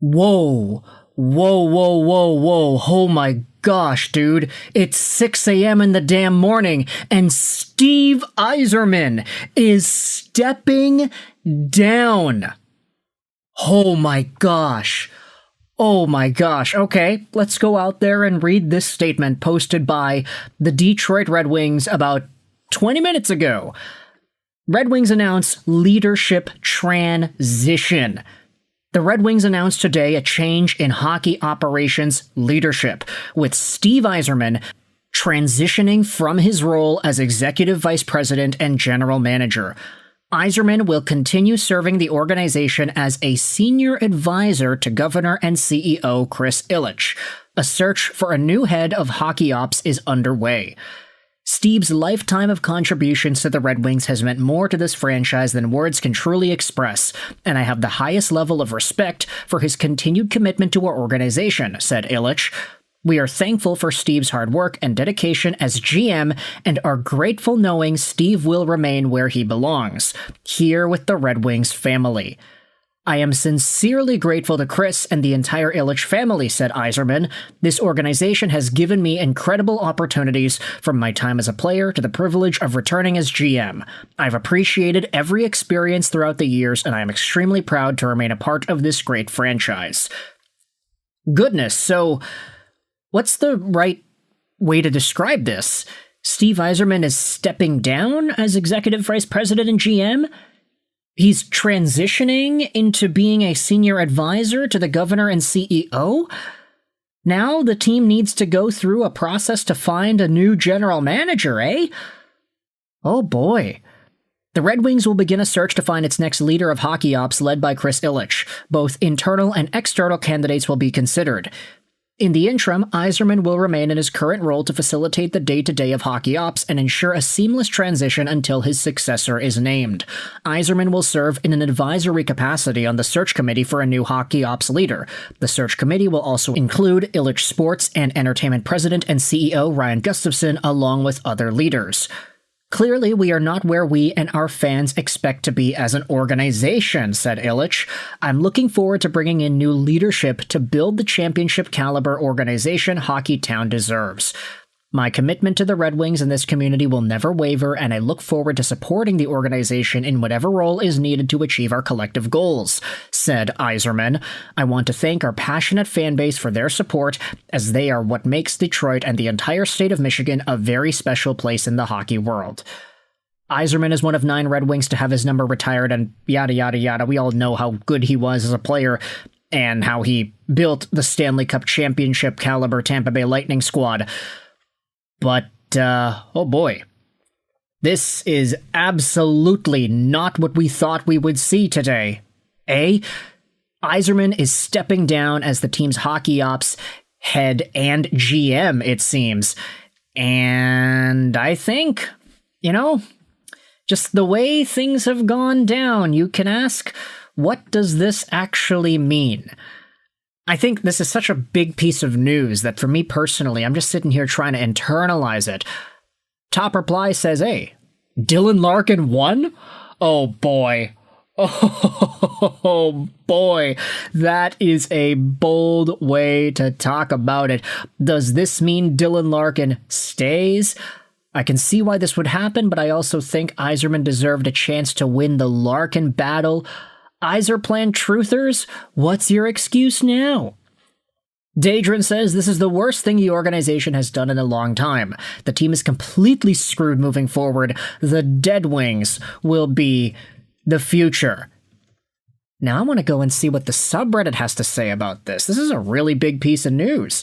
Whoa, whoa. Oh my gosh, dude. It's 6 a.m. in the damn morning, and Steve Yzerman is stepping down. Oh my gosh. Oh my gosh. Okay, let's go out there and read this statement posted by the Detroit Red Wings about 20 minutes ago. Red Wings announce leadership transition. The Red Wings announced today a change in hockey operations leadership, with Steve Yzerman transitioning from his role as executive vice president and general manager. Yzerman will continue serving the organization as a senior advisor to Governor and CEO Chris Ilitch. A search for a new head of hockey ops is underway. Steve's lifetime of contributions to the Red Wings has meant more to this franchise than words can truly express, and I have the highest level of respect for his continued commitment to our organization, said Ilitch. We are thankful for Steve's hard work and dedication as GM and are grateful knowing Steve will remain where he belongs, here with the Red Wings family. I am sincerely grateful to Chris and the entire Ilitch family, said Yzerman. This organization has given me incredible opportunities from my time as a player to the privilege of returning as GM. I've appreciated every experience throughout the years, and I am extremely proud to remain a part of this great franchise. Goodness, so what's the right way to describe this? Steve Yzerman is stepping down as executive vice president and GM? He's transitioning into being a senior advisor to the governor and CEO? Now the team needs to go through a process to find a new general manager, eh? Oh boy. The Red Wings will begin a search to find its next leader of hockey ops led by Chris Ilitch. Both internal and external candidates will be considered. In the interim, Yzerman will remain in his current role to facilitate the day-to-day of hockey ops and ensure a seamless transition until his successor is named. Yzerman will serve in an advisory capacity on the search committee for a new hockey ops leader. The search committee will also include Ilitch Sports and Entertainment President and CEO Ryan Gustafson, along with other leaders. Clearly, we are not where we and our fans expect to be as an organization, said Ilitch. I'm looking forward to bringing in new leadership to build the championship-caliber organization Hockey Town deserves. My commitment to the Red Wings and this community will never waver, and I look forward to supporting the organization in whatever role is needed to achieve our collective goals, said Yzerman. I want to thank our passionate fan base for their support, as they are what makes Detroit and the entire state of Michigan a very special place in the hockey world. Yzerman is one of 9 Red Wings to have his number retired, and yada yada yada. We all know how good he was as a player, and how he built the Stanley Cup championship caliber Tampa Bay Lightning squad. But, oh boy, this is absolutely not what we thought we would see today. Yzerman is stepping down as the team's hockey ops head and GM, it seems. And I think, just the way things have gone down, you can ask, what does this actually mean? I think this is such a big piece of news that for me personally, I'm just sitting here trying to internalize it. Top Reply says, hey, Dylan Larkin won? Oh boy. Oh boy. That is a bold way to talk about it. Does this mean Dylan Larkin stays? I can see why this would happen, but I also think Yzerman deserved a chance to win the Larkin battle. Yzerplan truthers, what's your excuse now? Daedrin says this is the worst thing the organization has done in a long time. The team is completely screwed moving forward. The Dead Wings will be the future. Now I want to go and see what the subreddit has to say about this. This is a really big piece of news.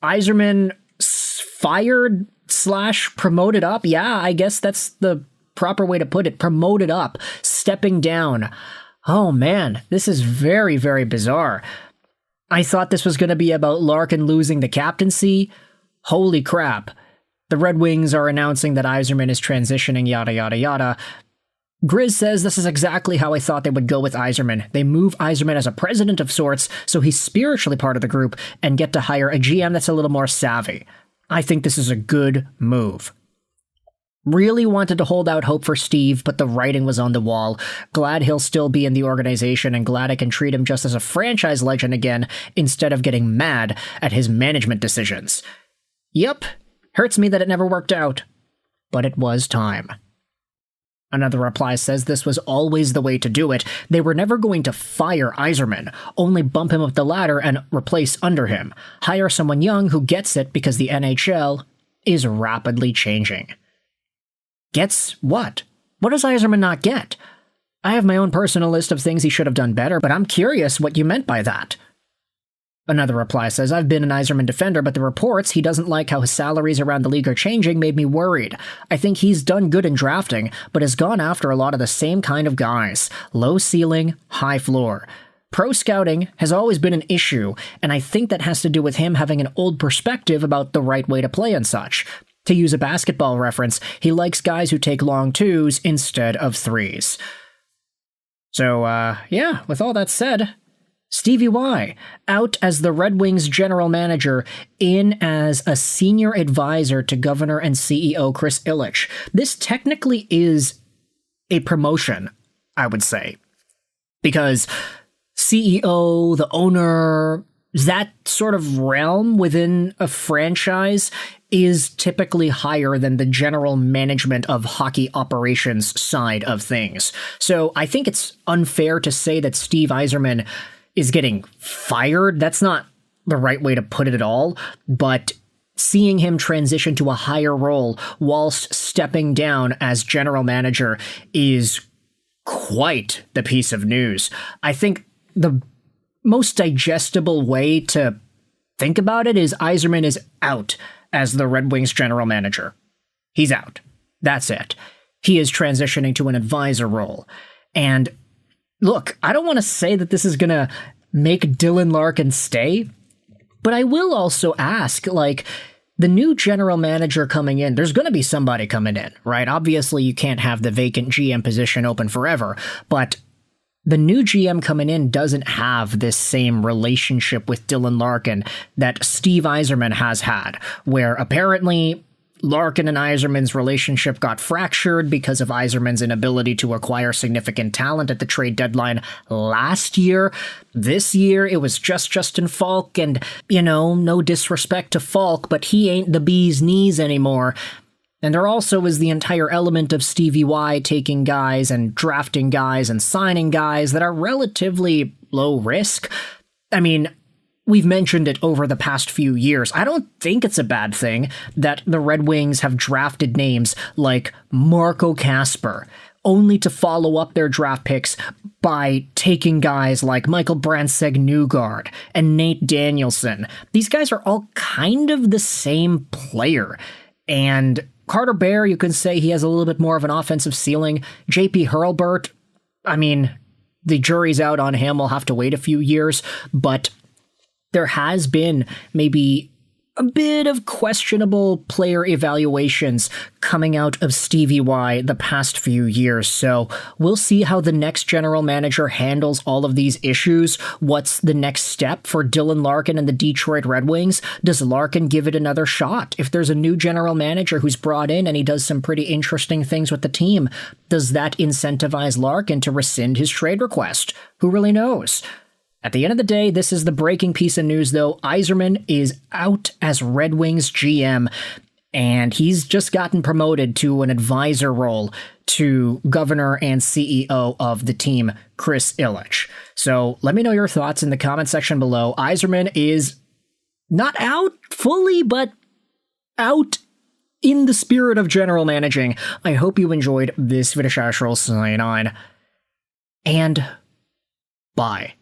Yzerman fired / promoted up. Yeah, I guess that's the proper way to put it. Promoted up, stepping down. Oh man, this is very, very bizarre. I thought this was going to be about Larkin losing the captaincy. Holy crap. The Red Wings are announcing that Yzerman is transitioning, yada yada yada. Grizz says this is exactly how I thought they would go with Yzerman. They move Yzerman as a president of sorts, so he's spiritually part of the group, and get to hire a GM that's a little more savvy. I think this is a good move. Really wanted to hold out hope for Steve, but the writing was on the wall. Glad he'll still be in the organization and glad I can treat him just as a franchise legend again instead of getting mad at his management decisions. Yep, hurts me that it never worked out, but it was time. Another reply says this was always the way to do it. They were never going to fire Yzerman, only bump him up the ladder and replace under him. Hire someone young who gets it because the NHL is rapidly changing. Gets what? What does Yzerman not get? I have my own personal list of things he should have done better, but I'm curious what you meant by that. Another reply says, I've been an Yzerman defender, but the reports he doesn't like how his salaries around the league are changing made me worried. I think he's done good in drafting, but has gone after a lot of the same kind of guys. Low ceiling, high floor. Pro scouting has always been an issue, and I think that has to do with him having an old perspective about the right way to play and such. To use a basketball reference, he likes guys who take long twos instead of threes. So, yeah, with all that said, Stevie Y, out as the Red Wings general manager, in as a senior advisor to Governor and CEO Chris Ilitch. This technically is a promotion, I would say, because CEO, the owner, that sort of realm within a franchise is typically higher than the general management of hockey operations side of things. So I think it's unfair to say that Steve Yzerman is getting fired. That's not the right way to put it at all, but seeing him transition to a higher role whilst stepping down as general manager is quite the piece of news. I think the most digestible way to think about it is Yzerman is out as the Red Wings general manager. He's out. That's it. He is transitioning to an advisor role. And look, I don't want to say that this is going to make Dylan Larkin stay, but I will also ask, like, the new general manager coming in, there's going to be somebody coming in, right? Obviously, you can't have the vacant GM position open forever, but the new GM coming in doesn't have this same relationship with Dylan Larkin that Steve Yzerman has had, where apparently Larkin and Yzerman's relationship got fractured because of Yzerman's inability to acquire significant talent at the trade deadline last year. This year, it was just Justin Falk, and, you know, no disrespect to Falk, but he ain't the bee's knees anymore. And there also is the entire element of Stevie Y taking guys and drafting guys and signing guys that are relatively low risk. I mean, we've mentioned it over the past few years. I don't think it's a bad thing that the Red Wings have drafted names like Marco Kasper, only to follow up their draft picks by taking guys like Michael Brandsegg-Newgard and Nate Danielson. These guys are all kind of the same player. And Carter Bear, you can say he has a little bit more of an offensive ceiling. JP Hurlburt, I mean, the jury's out on him. We'll have to wait a few years, but there has been maybe a bit of questionable player evaluations coming out of Stevie Y the past few years. So we'll see how the next general manager handles all of these issues. What's the next step for Dylan Larkin and the Detroit Red Wings? Does Larkin give it another shot? If there's a new general manager who's brought in and he does some pretty interesting things with the team, does that incentivize Larkin to rescind his trade request? Who really knows? At the end of the day, this is the breaking piece of news, though. Yzerman is out as Red Wings GM, and he's just gotten promoted to an advisor role to Governor and CEO of the team, Chris Ilitch. So let me know your thoughts in the comment section below. Yzerman is not out fully, but out in the spirit of general managing. I hope you enjoyed this video. Sign on, and bye.